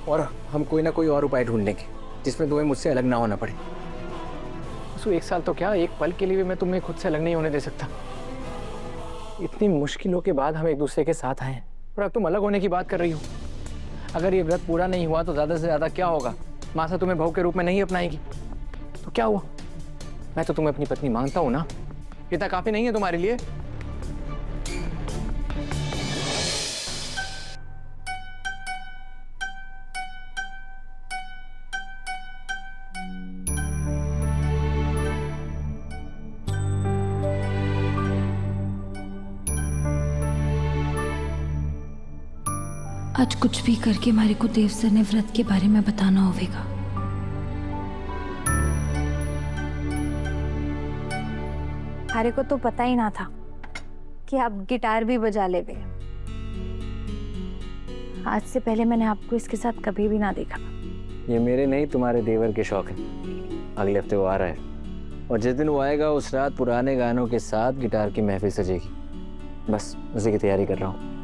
और हम कोई ना कोई और उपाय ढूंढ लेंगे जिसमें तुम्हें मुझसे अलग ना होना पड़े। बस 1 साल तो क्या, एक पल के लिए भी मैं तुम्हें खुद से अलग नहीं होने दे सकता। इतनी मुश्किलों के बाद हम एक दूसरे के साथ आए हैं और अब तुम अलग होने की बात कर रही हो। अगर ये व्रत पूरा नहीं हुआ तो ज़्यादा से ज़्यादा क्या होगा? मासा तुम्हें बहू के रूप में नहीं अपनाएगी तो क्या हुआ? मैं तो तुम्हें अपनी पत्नी मानता हूँ ना। इतना काफी नहीं है तुम्हारे लिए? आज कुछ भी करके हमारे को देव सर ने व्रत के बारे में बताना होगा। हमारे को तो पता ही ना था कि आप गिटार भी बजा लेंगे। आज से पहले मैंने आपको इसके साथ कभी भी ना देखा। ये मेरे नहीं तुम्हारे देवर के शौक है। अगले हफ्ते वो आ रहा है और जिस दिन वो आएगा उस रात पुराने गानों के साथ गिटार की महफिल सजेगी। बस उसी की तैयारी कर रहा हूँ।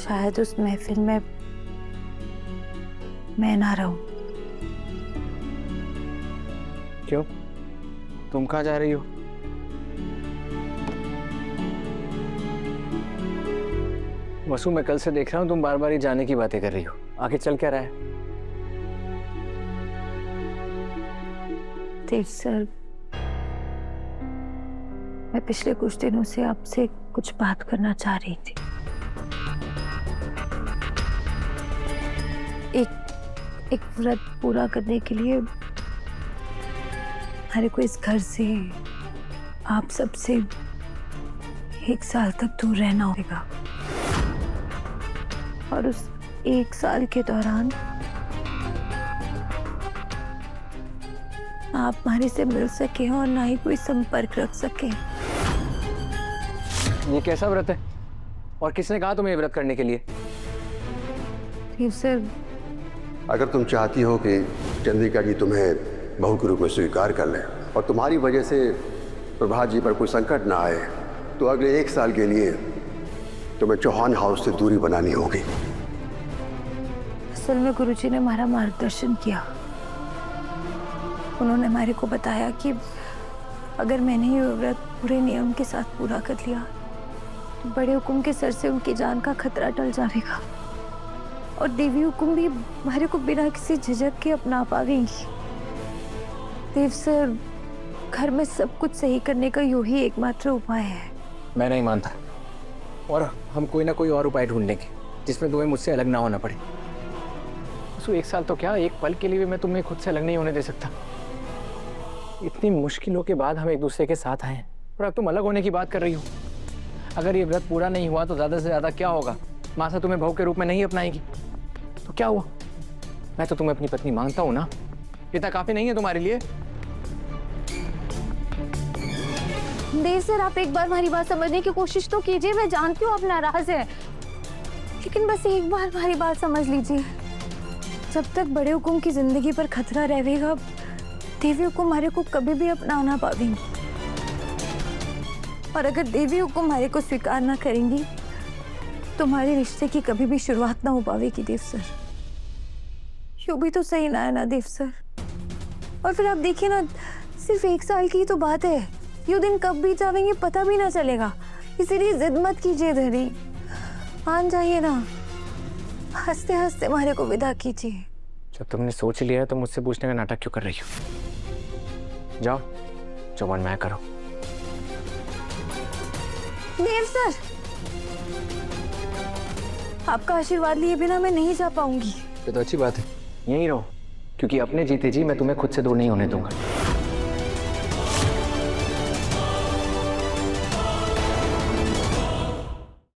शायद उस महफिल में मैं ना रहूं। क्यों? तुम कहाँ जा रही हो? वसु, मैं कल से देख रहा हूँ तुम बार बार ही जाने की बातें कर रही हो। आगे चल क्या रहा है? देव सर, मैं पिछले कुछ दिनों से आपसे कुछ बात करना चाह रही थी। एक व्रत पूरा करने के लिए हमारे को इस घर से, आप सबसे 1 साल तक दूर रहना होगा और उस 1 साल के दौरान आप हमारे से मिल सके और ना ही कोई संपर्क रख सके। ये कैसा व्रत है और किसने कहा तुम्हें ये व्रत करने के लिए? देव सर, अगर तुम चाहती हो कि चंद्रिका जी तुम्हें बहू के रूप में स्वीकार कर लें और तुम्हारी वजह से प्रभात जी पर कोई संकट ना आए, तो अगले 1 साल के लिए तुम्हें चौहान हाउस से दूरी बनानी होगी। असल में गुरुजी ने हमारा मार्गदर्शन किया। उन्होंने हमारे को बताया कि अगर मैंने ये व्रत पूरे नियम के साथ पूरा कर लिया तो बड़े हुकुम के सर से उनकी जान का खतरा टल जाएगा और देवी हुकुम भी हमारे को बिना किसी झिझक के अपना पावेंगी। देव सर, घर में सब कुछ सही करने का यू ही एकमात्र उपाय है। मैं नहीं मानता और हम कोई ना कोई और उपाय ढूंढ लेंगे जिसमें तुम्हें मुझसे अलग ना होना पड़े। बस 1 साल तो क्या, एक पल के लिए भी मैं तुम्हें खुद से अलग नहीं होने दे सकता। इतनी मुश्किलों के बाद हम एक दूसरे के साथ आए हैं और अब तुम अलग होने की बात कर रही हो। अगर ये व्रत पूरा नहीं हुआ तो ज़्यादा से ज़्यादा क्या होगा? मासा तुम्हें बहू के रूप में नहीं अपनाएगी तो क्या हुआ? मैं तो तुम्हें अपनी पत्नी मानता हूँ ना। इतना काफी नहीं है तुम्हारे लिए? देव सर, आप एक बार हमारी बात समझने की कोशिश तो कीजिए। मैं जानती हूँ आप नाराज हैं, लेकिन बस एक बार हमारी बात समझ लीजिए। जब तक बड़े हुकुम की जिंदगी पर खतरा रहेगा, देवी हुकुम हमारे को कभी भी अपना ना पाएंगी और अगर देवी हुकुम हमारे को स्वीकार ना करेंगी तो हमारे रिश्ते की कभी भी शुरुआत ना हो पाएगी। देव सर, यूं भी तो सही ना है ना देव सर? और फिर आप देखिए ना, सिर्फ 1 साल की तो बात है। ये दिन कब बीत जाएंगे पता भी ना चलेगा। इसीलिए जिद मत कीजिए धरी, मान जाइए ना। हंसते हंसते हमारे को विदा कीजिए। जब तुमने सोच लिया है तो मुझसे पूछने का नाटक क्यों कर रही हो? जाओ, जो मन में करो। देव सर, आपका आशीर्वाद लिए बिना मैं नहीं जा पाऊंगी। ये तो अच्छी बात है, यहीं रहो, क्योंकि अपने जीते जी मैं तुम्हें खुद से दूर नहीं होने दूंगा।